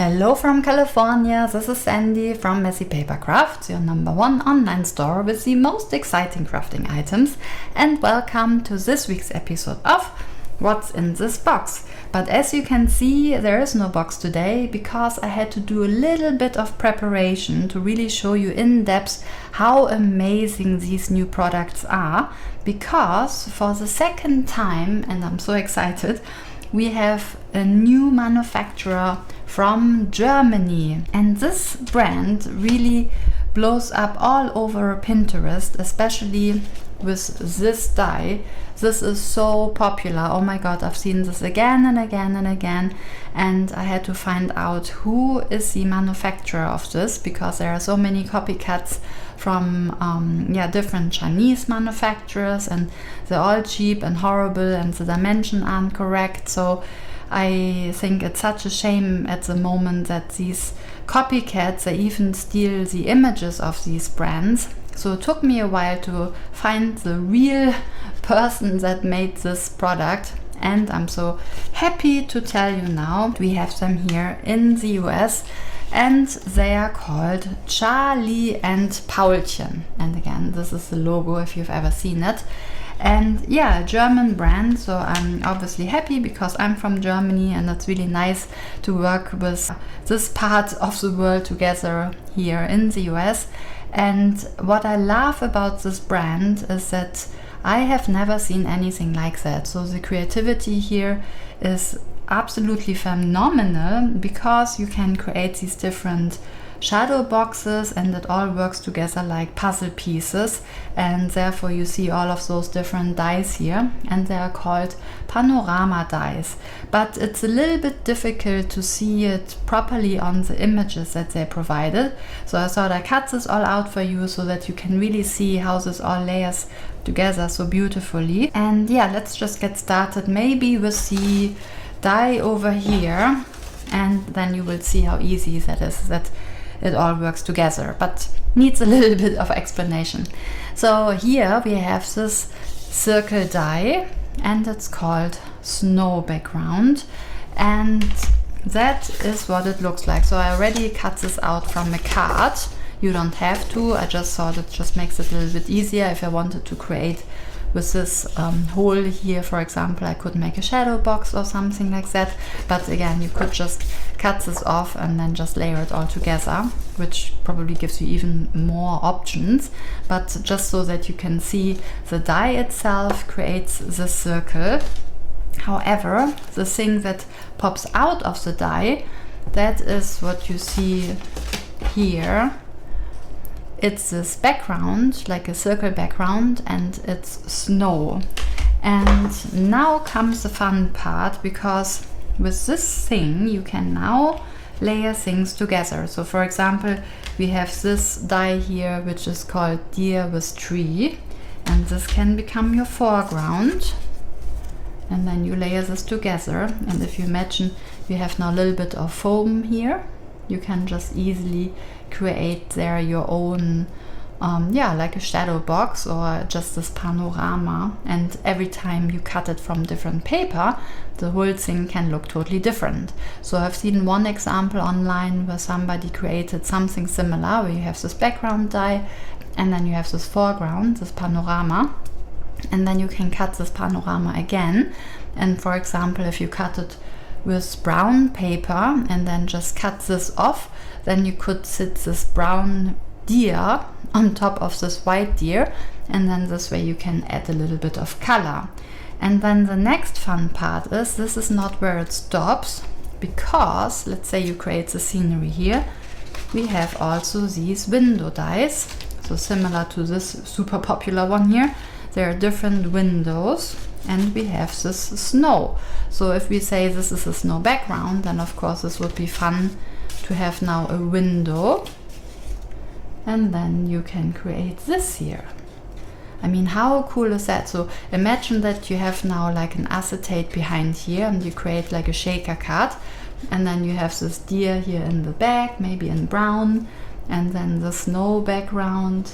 Hello from California, this is Sandy from Messy Paper Crafts, your #1 online store with the most exciting crafting items, and welcome to this week's episode of What's in This Box. But as you can see, there is no box today because I had to do a little bit of preparation to really show you in depth how amazing these new products are, because for the second time, and I'm so excited, we have a new manufacturer from Germany, and this brand really blows up all over Pinterest, especially with this die. This is so popular. Oh my god, I've seen this again and again and again, and I had to find out who is the manufacturer of this, because there are so many copycats from different Chinese manufacturers, and they're all cheap and horrible and the dimensions aren't correct. So I think it's such a shame at the moment that these copycats, they even steal the images of these brands. So it took me a while to find the real person that made this product, and I'm so happy to tell you now we have them here in the US, and they are called Charlie and Paulchen. And again, this is the logo if you've ever seen it. And yeah, German brand, so I'm obviously happy because I'm from Germany, and it's really nice to work with this part of the world together here in the US. And what I love about this brand is that I have never seen anything like that. So the creativity here is absolutely phenomenal, because you can create these different shadow boxes and it all works together like puzzle pieces, and therefore you see all of those different dies here, and they are called panorama dies. But it's a little bit difficult to see it properly on the images that they provided, so I thought I cut this all out for you so that you can really see how this all layers together so beautifully. And yeah, let's just get started maybe with the die over here, and then you will see how easy that is, that it all works together, but needs a little bit of explanation. So here we have this circle die, and it's called Snow Background, and that is what it looks like. So I already cut this out from a card. You don't have to, I just thought it just makes it a little bit easier. If I wanted to create with this hole here, for example, I could make a shadow box or something like that. But again, you could just cut this off and then just layer it all together, which probably gives you even more options. But just so that you can see, the die itself creates this circle. However, the thing that pops out of the die, that is what you see here. It's this background, like a circle background, and it's snow. And now comes the fun part, because with this thing you can now layer things together. So for example, we have this die here which is called Deer with Tree, and this can become your foreground, and then you layer this together. And if you imagine you have now a little bit of foam here, you can just easily create there your own like a shadow box or just this panorama. And every time you cut it from different paper, the whole thing can look totally different. So I've seen one example online where somebody created something similar, where you have this background die and then you have this foreground, this panorama, and then you can cut this panorama again. And for example, if you cut it with brown paper and then just cut this off, then you could sit this brown deer on top of this white deer, and then this way you can add a little bit of color. And then the next fun part is, this is not where it stops, because let's say you create the scenery here, we have also these window dies. So similar to this super popular one here, there are different windows, and we have this snow. So if we say this is a snow background, then of course this would be fun to have now a window, and then you can create this here. I mean, how cool is that? So imagine that you have now like an acetate behind here, and you create like a shaker card, and then you have this deer here in the back, maybe in brown, and then the snow background.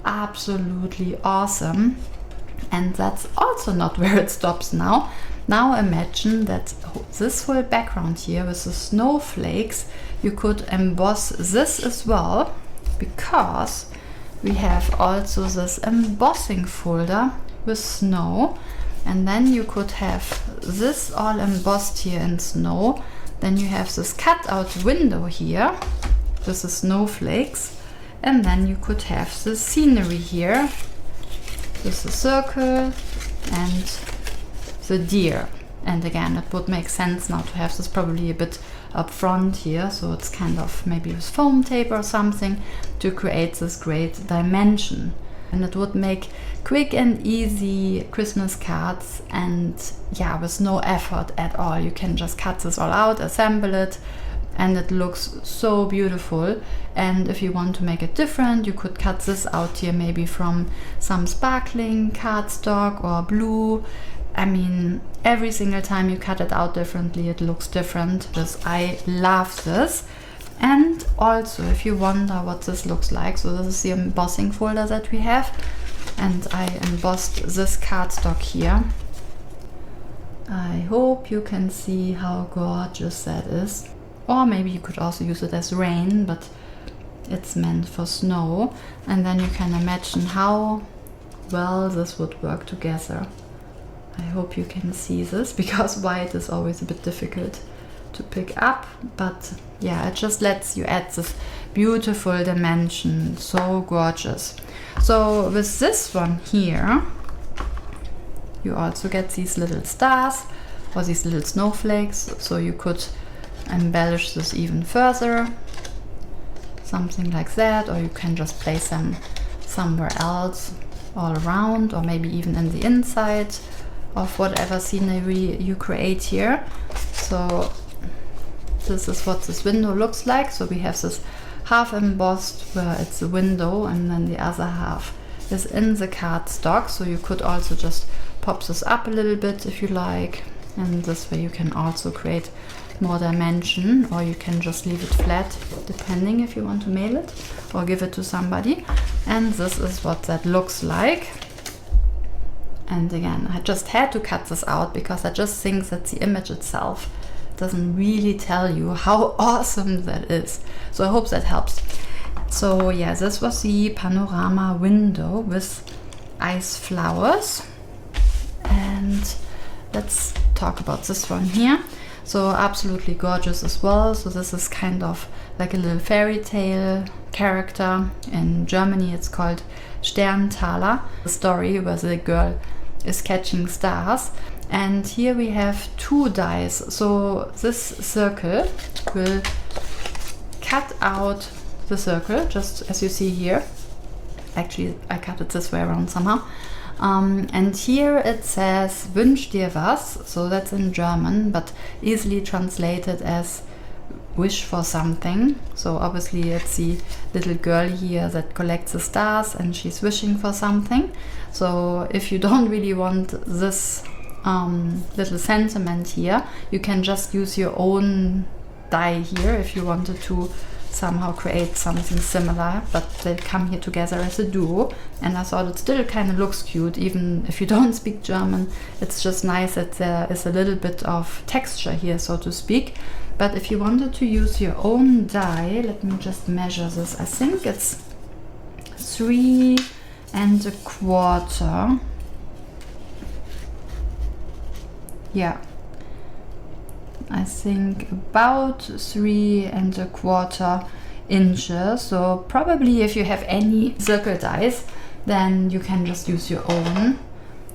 Absolutely awesome. And that's also not where it stops now. Now imagine that this whole background here with the snowflakes, you could emboss this as well, because we have also this embossing folder with snow. And then you could have this all embossed here in snow. Then you have this cutout window here with the snowflakes. And then you could have the scenery here with the circle and the deer. And again, it would make sense now to have this probably a bit up front here, so it's kind of maybe with foam tape or something to create this great dimension. And it would make quick and easy Christmas cards, and yeah, with no effort at all. You can just cut this all out, assemble it, and it looks so beautiful. And if you want to make it different, you could cut this out here maybe from some sparkling cardstock or blue. I mean, every single time you cut it out differently, it looks different. I love this. And also, if you wonder what this looks like, so this is the embossing folder that we have, and I embossed this cardstock here. I hope you can see how gorgeous that is. Or maybe you could also use it as rain, but it's meant for snow. And then you can imagine how well this would work together. I hope you can see this, because white is always a bit difficult to pick up, but yeah, it just lets you add this beautiful dimension. So gorgeous. So with this one here, you also get these little stars or these little snowflakes, so you could embellish this even further, something like that, or you can just place them somewhere else all around, or maybe even in the inside of whatever scenery you create here. So this is what this window looks like. So we have this half embossed where it's a window, and then the other half is in the cardstock. So you could also just pop this up a little bit if you like, and this way you can also create more dimension, or you can just leave it flat depending if you want to mail it or give it to somebody. And this is what that looks like. And again, I just had to cut this out because I just think that the image itself doesn't really tell you how awesome that is. So I hope that helps. So yeah, this was the panorama window with ice flowers. And let's talk about this one here. So absolutely gorgeous as well. So this is kind of like a little fairy tale character. In Germany it's called Sterntaler, the story where the girl is catching stars. And here we have 2 dies. So this circle will cut out the circle, just as you see here. Actually, I cut it this way around somehow. And here it says Wünsch dir was, so that's in German, but easily translated as wish for something. So obviously it's the little girl here that collects the stars and she's wishing for something. So if you don't really want this little sentiment here, you can just use your own die here if you wanted to somehow create something similar, but they come here together as a duo. And I thought it still kind of looks cute, even if you don't speak German. It's just nice that there is a little bit of texture here, so to speak. But if you wanted to use your own die, let me just measure this. I think it's 3 1/4. Yeah, I think about 3 1/4 inches. So probably if you have any circle dies, then you can just use your own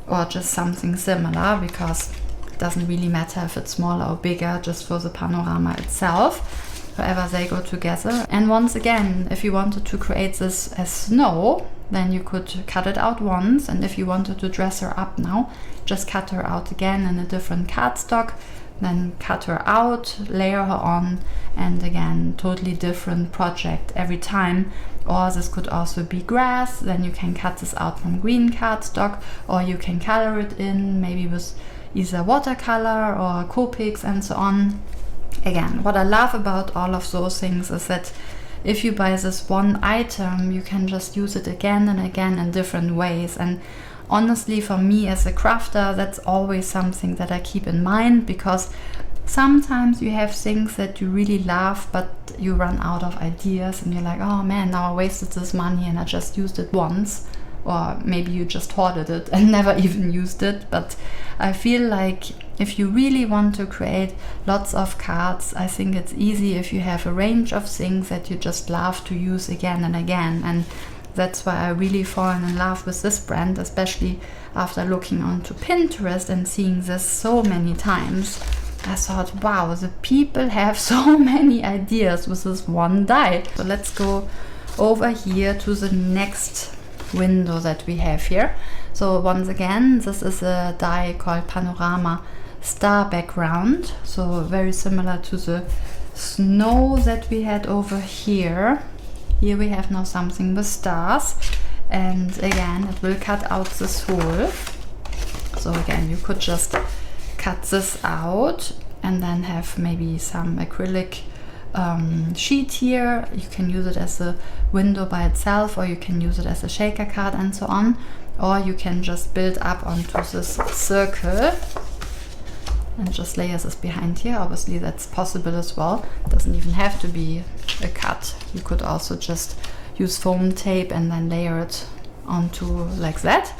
or just something similar, because it doesn't really matter if it's smaller or bigger, just for the panorama itself. However, they go together. And once again, if you wanted to create this as snow, then you could cut it out once. And if you wanted to dress her up now, just cut her out again in a different cardstock, then cut her out, layer her on, and again, totally different project every time. Or this could also be grass, then you can cut this out from green cardstock, or you can color it in, maybe with either watercolor or Copics and so on. Again, what I love about all of those things is that if you buy this one item, you can just use it again and again in different ways. And honestly, for me as a crafter, that's always something that I keep in mind, because sometimes you have things that you really love, but you run out of ideas and you're like, oh man, now I wasted this money and I just used it once. Or maybe you just hoarded it and never even used it. But I feel like if you really want to create lots of cards, I think it's easy if you have a range of things that you just love to use again and again. And that's why I really fallen in love with this brand, especially after looking onto Pinterest and seeing this so many times. I thought, wow, the people have so many ideas with this one die. So let's go over here to the next window that we have here. So once again, this is a die called Panorama Star Background. So very similar to the snow that we had over here. Here we have now something with stars, and again it will cut out this hole. So again, you could just cut this out and then have maybe some acrylic sheet here. You can use it as a window by itself, or you can use it as a shaker card and so on, or you can just build up onto this circle and just layer this behind here. Obviously that's possible as well. It doesn't even have to be a cut. You could also just use foam tape and then layer it onto like that.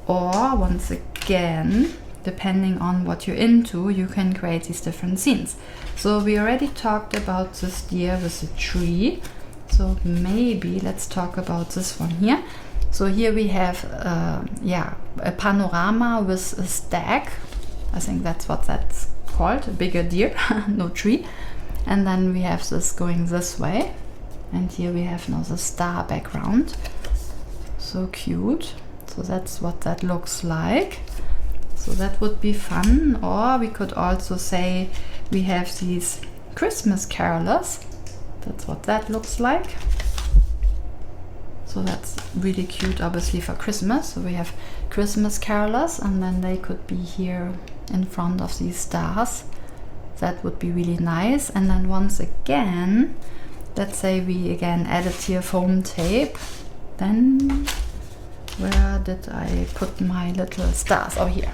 Or once again, depending on what you're into, you can create these different scenes. So we already talked about this deer with the tree. So maybe let's talk about this one here. So here we have a panorama with a stag. I think that's what that's called, a bigger deer, no tree. And then we have this going this way. And here we have now the star background. So cute. So that's what that looks like. So that would be fun. Or we could also say we have these Christmas carolers. That's what that looks like. So that's really cute, obviously, for Christmas. So we have Christmas carolers, and then they could be here in front of these stars. That would be really nice. And then once again, let's say we again added here foam tape. Then where did I put my little stars? Oh, here.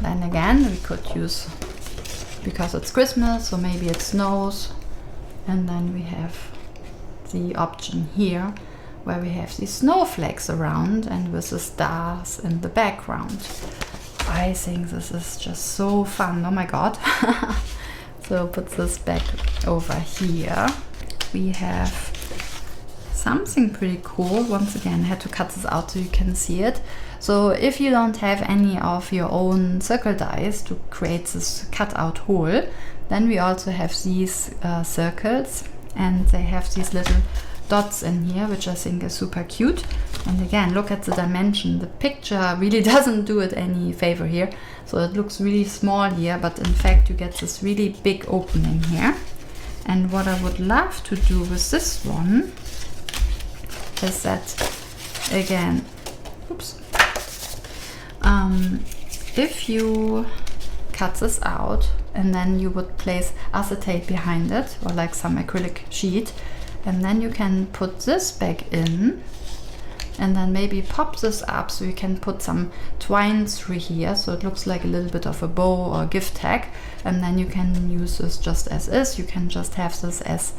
Then again, we could use, because it's Christmas, so maybe it snows. And then we have the option here where we have these snowflakes around and with the stars in the background. I think this is just so fun. Oh my god. So put this back over here. We have something pretty cool. Once again, I had to cut this out so you can see it. So if you don't have any of your own circle dies to create this cutout hole, then we also have these circles, and they have these little dots in here, which I think is super cute. And again, look at the dimension. The picture really doesn't do it any favor here. So it looks really small here, but in fact you get this really big opening here. And what I would love to do with this one is that, again, oops, if you cut this out and then you would place acetate behind it, or like some acrylic sheet, and then you can put this back in and then maybe pop this up so you can put some twine through here so it looks like a little bit of a bow or gift tag, and then you can use this just as is. You can just have this as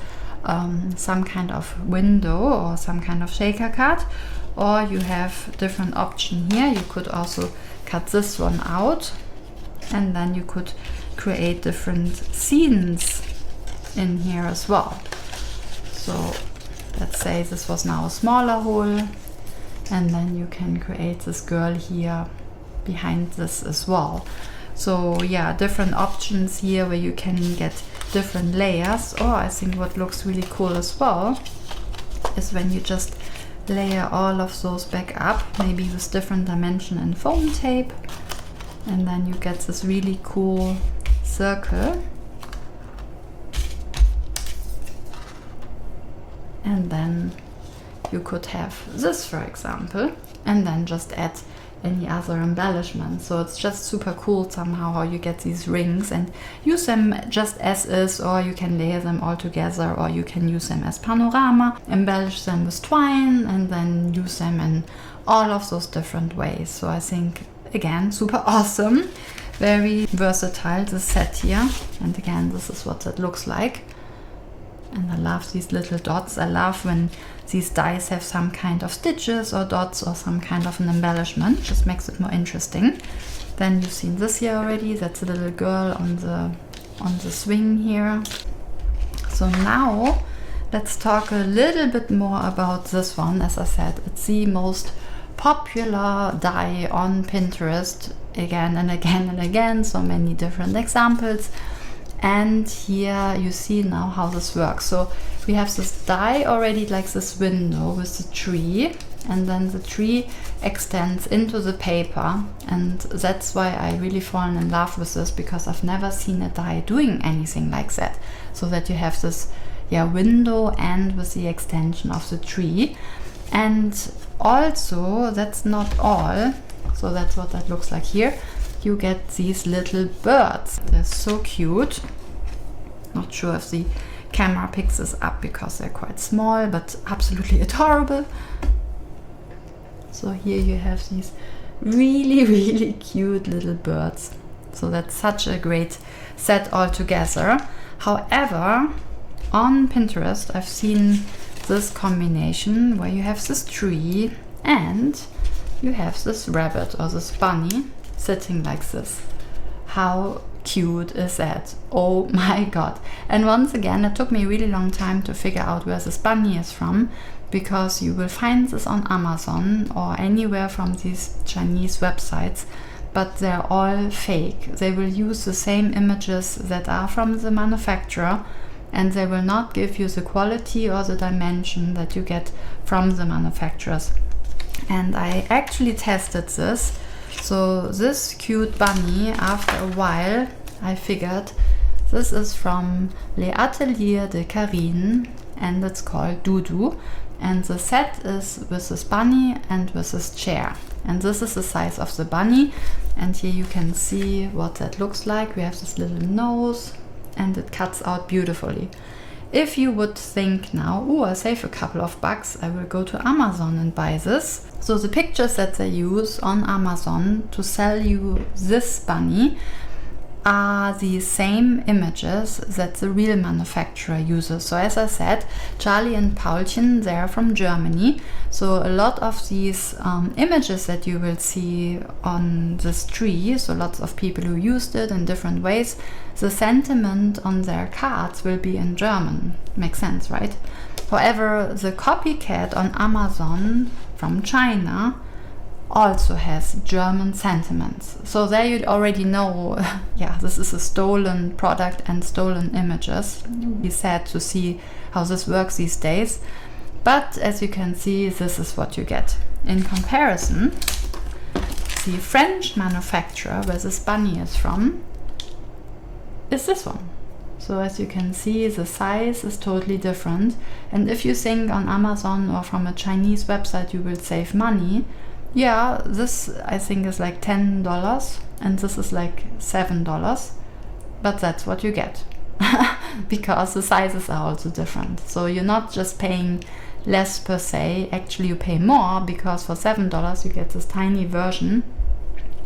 some kind of window or some kind of shaker card, or you have different option here. You could also cut this one out and then you could create different scenes in here as well. So let's say this was now a smaller hole, and then you can create this girl here behind this as well. So yeah, different options here where you can get different layers. Or I think what looks really cool as well is when you just layer all of those back up, maybe with different dimension and foam tape, and then you get this really cool circle. And then you could have this, for example, and then just add any other embellishment. So it's just super cool somehow how you get these rings and use them just as is, or you can layer them all together, or you can use them as panorama, embellish them with twine, and then use them in all of those different ways. So I think, again, super awesome, very versatile, this set here. And again, this is what it looks like. And I love these little dots. I love when these dies have some kind of stitches or dots or some kind of an embellishment. Just makes it more interesting. Then you've seen this here already. That's a little girl on the swing here. So now let's talk a little bit more about this one. As I said, it's the most popular die on Pinterest, again and again and again. So many different examples. And here you see now how this works. So we have this die already, like this window with the tree, and then the tree extends into the paper, and that's why I really fallen in love with this, because I've never seen a die doing anything like that. So that you have this window and with the extension of the tree. And also, that's not all. So that's what that looks like here. You get these little birds. They're so cute. Not sure if the camera picks this up because they're quite small, but absolutely adorable. So here you have these really, really cute little birds. So that's such a great set altogether. However, on Pinterest, I've seen this combination where you have this tree and you have this rabbit or this bunny sitting like this. How cute is that? Oh my god. And once again, it took me a really long time to figure out where this bunny is from, because you will find this on Amazon or anywhere from these Chinese websites, but they're all fake. They will use the same images that are from the manufacturer, and they will not give you the quality or the dimension that you get from the manufacturers. And I actually tested this. So this cute bunny, after a while, I figured this is from Les Ateliers de Karine, and it's called Doudou. And the set is with this bunny and with this chair. And this is the size of the bunny. And here you can see what that looks like. We have this little nose, and it cuts out beautifully. If you would think now, oh, I save a couple of bucks, I will go to Amazon and buy this. So the pictures that they use on Amazon to sell you this bunny are the same images that the real manufacturer uses. So as I said, Charlie and Paulchen, they're from Germany. So a lot of these images that you will see on this tree, so lots of people who used it in different ways, the sentiment on their cards will be in German. Makes sense, right? However, the copycat on Amazon from China also has German sentiments. So there you already know, yeah, this is a stolen product and stolen images. Be sad to see how this works these days. But as you can see, this is what you get. In comparison, the French manufacturer where this bunny is from is this one. So as you can see, the size is totally different. And if you think on Amazon or from a Chinese website you will save money, yeah, this I think is like $10 and this is like $7, but that's what you get because the sizes are also different. So you're not just paying less per se, actually you pay more, because for $7 you get this tiny version,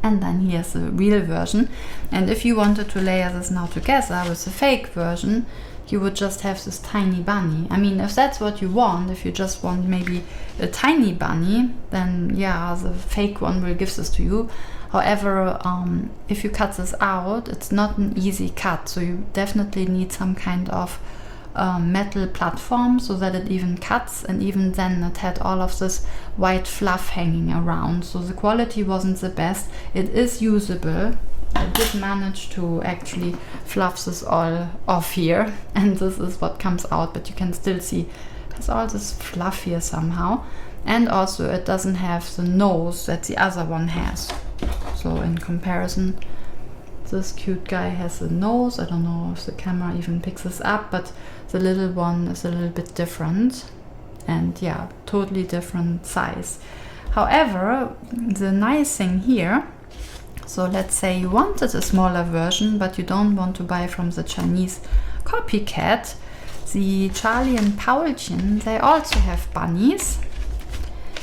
and then here's the real version. And if you wanted to layer this now together with the fake version, you would just have this tiny bunny. I mean, if that's what you want, if you just want maybe a tiny bunny, then yeah, the fake one will give this to you. However, if you cut this out, it's not an easy cut, so you definitely need some kind of metal platform so that it even cuts, and even then it had all of this white fluff hanging around, so the quality wasn't the best. It is usable. I did manage to actually fluff this all off here, and this is what comes out, but you can still see there's all this fluff here somehow. And also it doesn't have the nose that the other one has. So in comparison, this cute guy has a nose. I don't know if the camera even picks this up, but the little one is a little bit different. And yeah, totally different size. However, the nice thing here, so let's say you wanted a smaller version, but you don't want to buy from the Chinese copycat, the Charlie and Paulchen, they also have bunnies,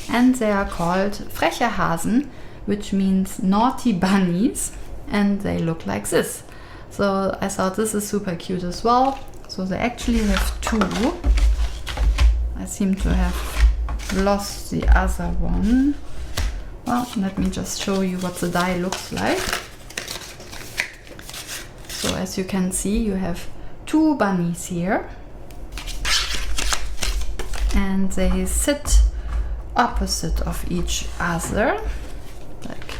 and they are called freche Hasen, which means naughty bunnies, and they look like this. So I thought this is super cute as well. So they actually have two. I seem to have lost the other one. Well, let me just show you what the die looks like. So as you can see, you have two bunnies here, and they sit opposite of each other like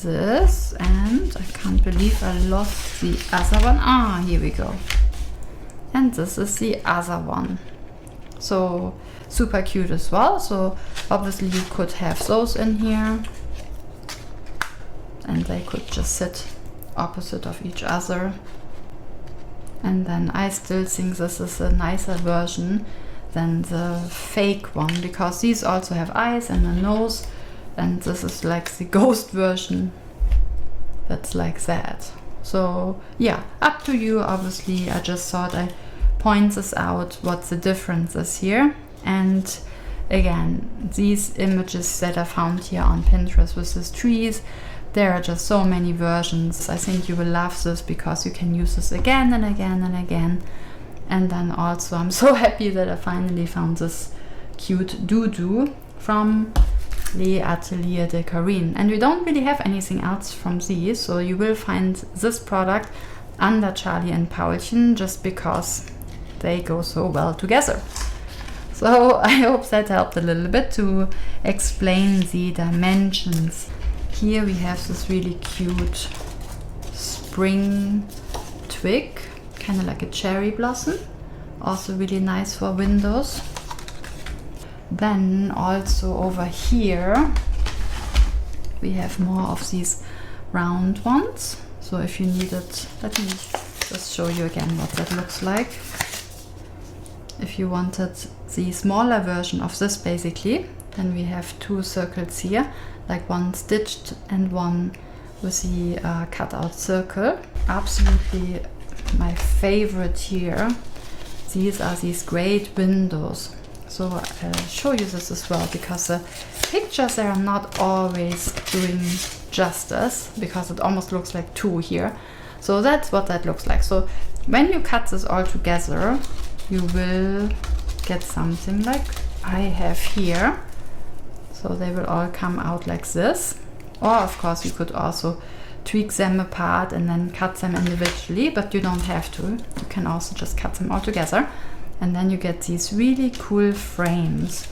this, and I can't believe I lost the other one. Ah, here we go. And this is the other one. So super cute as well. So obviously you could have those in here, and they could just sit opposite of each other. And then I still think this is a nicer version than the fake one, because these also have eyes and a nose, and this is like the ghost version that's like that. So yeah, up to you. Obviously I just thought I point this out what the difference is here. And again, these images that I found here on Pinterest with these trees, there are just so many versions. I think you will love this because you can use this again and again and again. And then also I'm so happy that I finally found this cute doo-doo from Les Ateliers de Corinne. And we don't really have anything else from these, so you will find this product under Charlie and Paulchen just because they go so well together. So I hope that helped a little bit to explain the dimensions. Here we have this really cute spring twig, kind of like a cherry blossom, also really nice for windows. Then also over here we have more of these round ones. So if you need it, let me just show you again what that looks like. If you wanted the smaller version of this basically, then we have two circles here, like one stitched and one with the cut-out circle. Absolutely my favorite here. These are these great windows. So I'll show you this as well, because the pictures are not always doing justice, because it almost looks like two here. So that's what that looks like. So when you cut this all together, you will get something like I have here. So they will all come out like this. Or of course you could also tweak them apart and then cut them individually, but you don't have to. You can also just cut them all together. And then you get these really cool frames.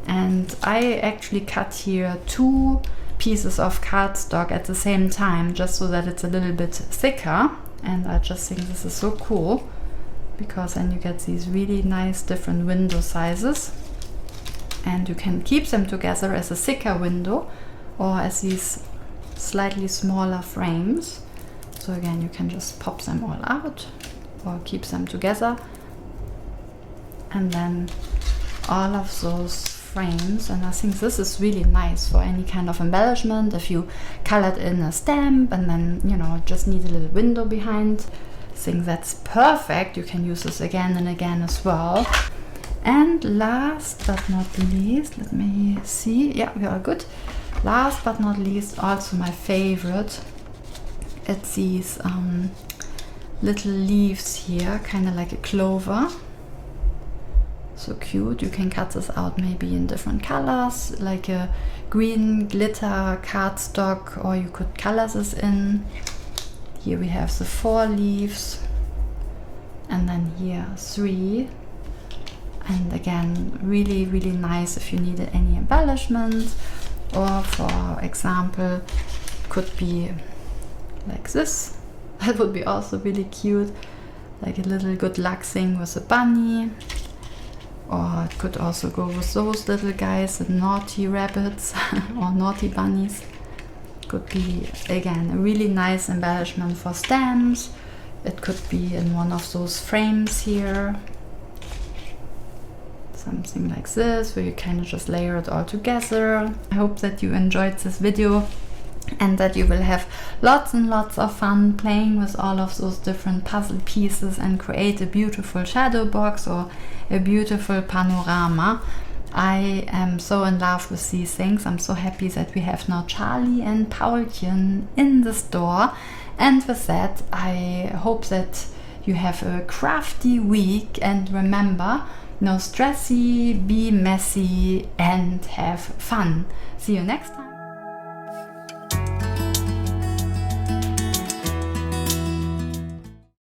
And I actually cut here two pieces of cardstock at the same time, just so that it's a little bit thicker. And I just think this is so cool, because then you get these really nice different window sizes. And you can keep them together as a thicker window or as these slightly smaller frames. So again, you can just pop them all out or keep them together. And then all of those frames, and I think this is really nice for any kind of embellishment. If you colored in a stamp and then, you know, just need a little window behind, I think that's perfect. You can use this again and again as well. And last but not least, let me see, yeah, we are good. Last but not least, also my favorite, it's these little leaves here, kind of like a clover. So cute. You can cut this out maybe in different colors, like a green glitter cardstock, or you could color this in. Here we have the 4 leaves, and then here 3. And again, really, really nice if you needed any embellishment, or for example, could be like this. That would be also really cute, like a little good luck thing with a bunny. Or it could also go with those little guys, the naughty rabbits or naughty bunnies. Could be, again, a really nice embellishment for stamps. It could be in one of those frames here. something like this, where you kind of just layer it all together. I hope that you enjoyed this video and that you will have lots and lots of fun playing with all of those different puzzle pieces and create a beautiful shadow box or a beautiful panorama. I am so in love with these things. I'm so happy that we have now Charlie and Paulchen in the store. And with that, I hope that you have a crafty week, and remember, no stressy, be messy and have fun. See you next time.